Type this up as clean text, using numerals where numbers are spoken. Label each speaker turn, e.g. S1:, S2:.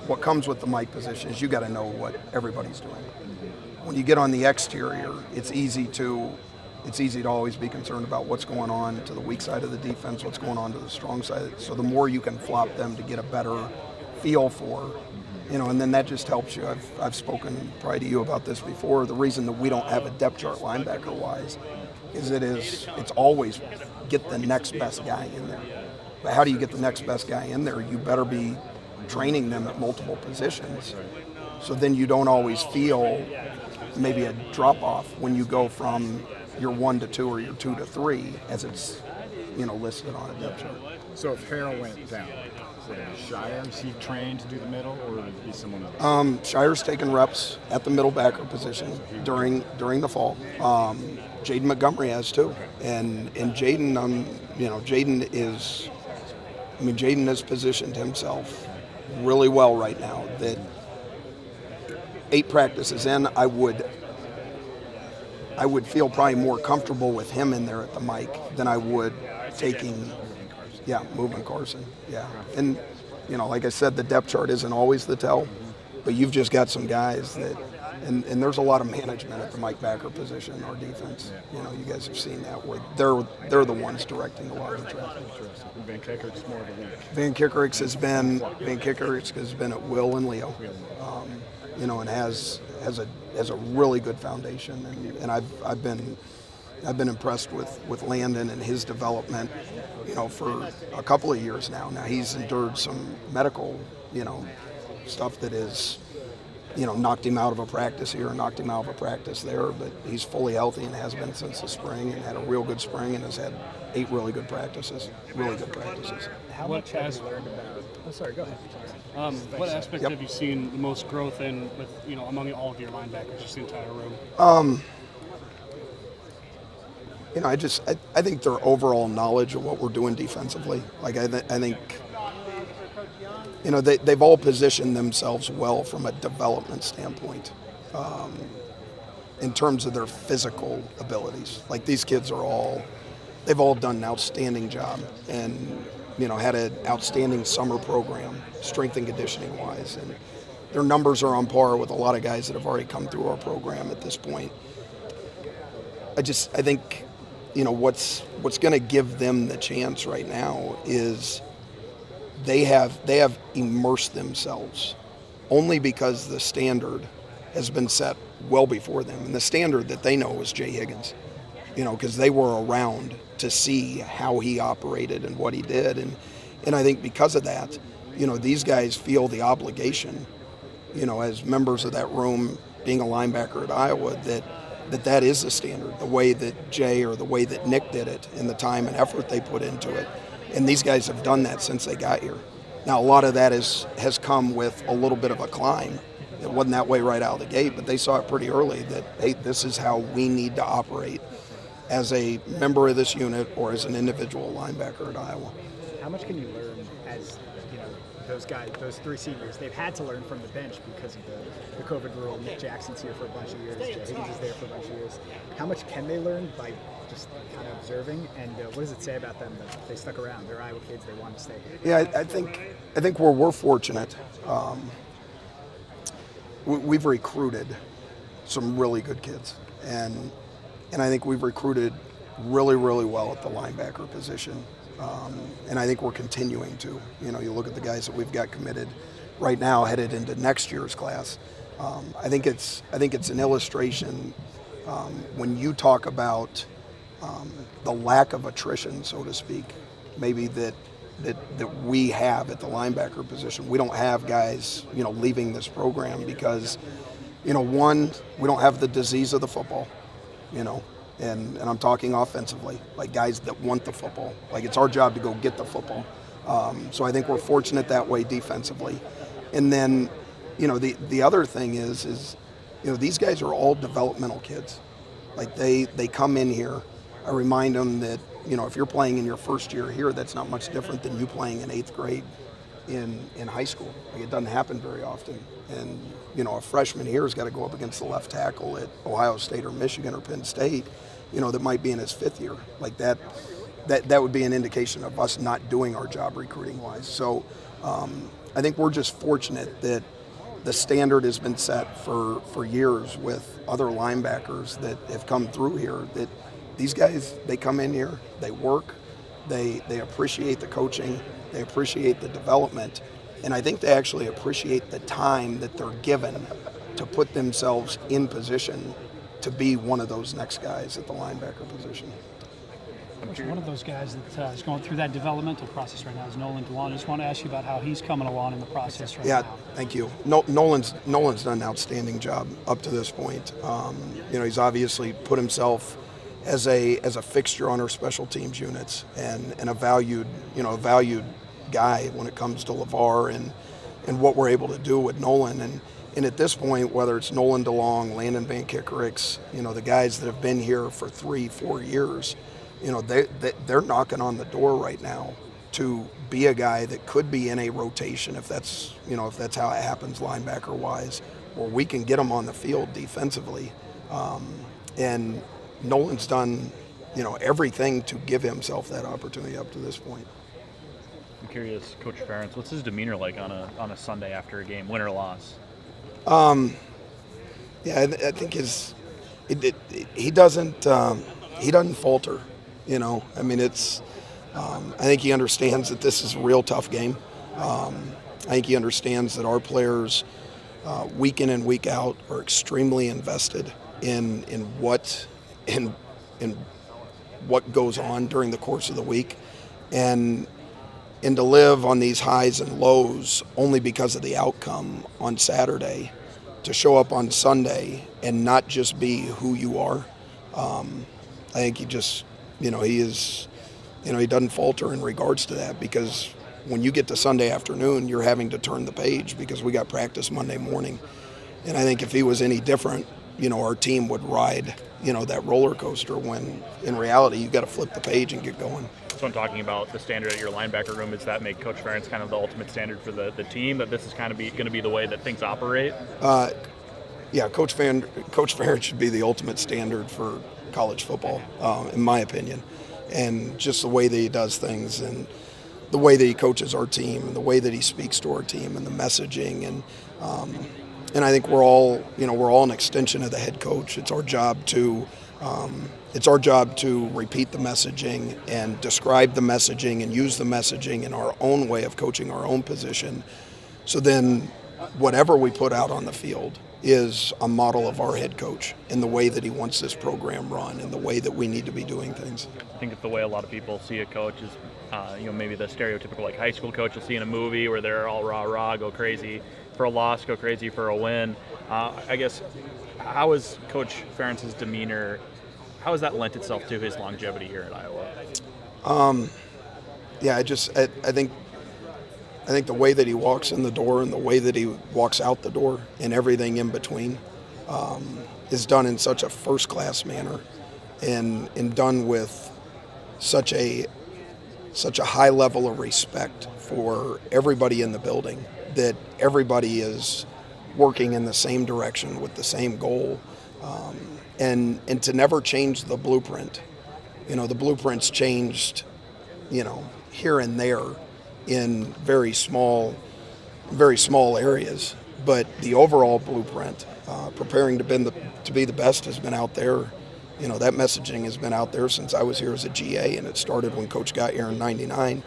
S1: what comes with the Mike position is you got to know what everybody's doing. When you get on the exterior, it's easy to always be concerned about what's going on to the weak side of the defense, what's going on to the strong side. So the more you can flop them to get a better feel for, and then that just helps you. I've spoken probably to you about this before. The reason that we don't have a depth chart linebacker-wise is it's always get the next best guy in there. But how do you get the next best guy in there? You better be training them at multiple positions. So then you don't always feel maybe a drop-off when you go from your 1 to 2 or your 2 to 3 as it's listed on a depth chart.
S2: So if Harrell went down, Shire, is he trained to do the middle, or would it be someone else?
S1: Shire's taken reps at the middle backer position during the fall. Jaden Montgomery has too, and Jaden, Jaden has positioned himself really well right now. That 8 practices in, I would feel probably more comfortable with him in there at the mic than I would moving Carson. Yeah. And, like I said, the depth chart isn't always the tell, but you've just got some guys that, and there's a lot of management at the Mike backer position, our defense. You guys have seen that where they're the ones directing a lot of the traffic.
S2: Van Kickerik's more of a week.
S1: Van Kickerik's has been at Will and Leo, and has a really good foundation, and I've been impressed with Landon and his development, for a couple of years now. Now he's endured some medical, stuff that is, knocked him out of a practice here, knocked him out of a practice there, but he's fully healthy and has been since the spring and had a real good spring and has had 8 really good practices.
S3: How much has learned about? Oh, sorry, go ahead. What aspect have you seen the most growth in with among all of your linebackers, just the entire room?
S1: I think their overall knowledge of what we're doing defensively. Like I think, they've all positioned themselves well from a development standpoint, in terms of their physical abilities. Like these kids they've all done an outstanding job and, had an outstanding summer program, strength and conditioning wise. And their numbers are on par with a lot of guys that have already come through our program at this point. I think, what's going to give them the chance right now is they have immersed themselves only because the standard has been set well before them. And the standard that they know is Jay Higgins, because they were around to see how he operated and what he did. And I think because of that, these guys feel the obligation, as members of that room, being a linebacker at Iowa, that is the standard, the way that Jay or the way that Nick did it and the time and effort they put into it. And these guys have done that since they got here. Now, a lot of that has come with a little bit of a climb. It wasn't that way right out of the gate, but they saw it pretty early that, hey, this is how we need to operate as a member of this unit or as an individual linebacker at Iowa.
S4: How much can you learn as, those guys, those 3 seniors, they've had to learn from the bench because of the COVID rule. Nick Jackson's here for a bunch of years. Jay Higgins is there for a bunch of years. How much can they learn by just kind of observing? And what does it say about them that they stuck around? They're Iowa kids. They want to stay here.
S1: Yeah, I think where we're fortunate, we've recruited some really good kids, and I think we've recruited really, really well at the linebacker position. And I think we're continuing to. You look at the guys that we've got committed right now, headed into next year's class. I think it's an illustration when you talk about the lack of attrition, so to speak, maybe that we have at the linebacker position. We don't have guys, leaving this program because, one, we don't have the disease of the football, And I'm talking offensively, like guys that want the football. Like it's our job to go get the football. So I think we're fortunate that way defensively. And then, the other thing is these guys are all developmental kids. Like they come in here. I remind them that, if you're playing in your first year here, that's not much different than you playing in 8th grade in high school. Like it doesn't happen very often. And, a freshman here has got to go up against the left tackle at Ohio State or Michigan or Penn State, that might be in his 5th year. Like that would be an indication of us not doing our job recruiting wise. So I think we're just fortunate that the standard has been set for years with other linebackers that have come through here, that these guys, they come in here, they work, they appreciate the coaching, they appreciate the development, and I think they actually appreciate the time that they're given to put themselves in position to be one of those next guys at the linebacker position.
S5: One of those guys that is going through that developmental process right now is Nolan DeLon. I just want to ask you about how he's coming along in the process right now.
S1: Yeah, thank you. Nolan's done an outstanding job up to this point. He's obviously put himself as a fixture on our special teams units and a valued guy when it comes to LeVar and what we're able to do with Nolan. And at this point, whether it's Nolan DeLong, Landon Van Kickerix, the guys that have been here for 3-4 years, they're knocking on the door right now to be a guy that could be in a rotation if that's how it happens linebacker wise, where we can get him on the field defensively. And Nolan's done, everything to give himself that opportunity up to this point.
S6: I'm curious, Coach Ferentz, what's his demeanor like on a Sunday after a game, win or loss?
S1: I think he doesn't falter. I think he understands that this is a real tough game. I think he understands that our players, week in and week out, are extremely invested in what goes on during the course of the week, and to live on these highs and lows only because of the outcome on Saturday, to show up on Sunday and not just be who you are. I think he just, he doesn't falter in regards to that, because when you get to Sunday afternoon, you're having to turn the page because we got practice Monday morning. And I think if he was any different, our team would ride, that roller coaster, when in reality, you got to flip the page and get going.
S6: So I'm talking about the standard at your linebacker room. Does that make Coach Ferentz kind of the ultimate standard for the team, that this is kind of going to be the way that things operate?
S1: Yeah, Coach Ferentz should be the ultimate standard for college football, in my opinion. And just the way that he does things, and the way that he coaches our team, and the way that he speaks to our team, and the messaging, and I think we're all an extension of the head coach. It's our job to repeat the messaging and describe the messaging and use the messaging in our own way of coaching our own position. So then whatever we put out on the field is a model of our head coach and the way that he wants this program run and the way that we need to be doing things.
S6: I think it's the way a lot of people see a coach is, maybe the stereotypical high school coach you'll see in a movie where they're all rah-rah, go crazy for a loss, go crazy for a win. I guess, how is Coach Ferentz's demeanor, how has that lent itself to his longevity here at Iowa?
S1: I think the way that he walks in the door and the way that he walks out the door and everything in between is done in such a first-class manner and done with such a high level of respect for everybody in the building, that everybody is working in the same direction with the same goal, and to never change the blueprint. The blueprint's changed, here and there in very small areas, but the overall blueprint, preparing to be the best, has been out there. That messaging has been out there since I was here as a GA, and it started when Coach got here in '99.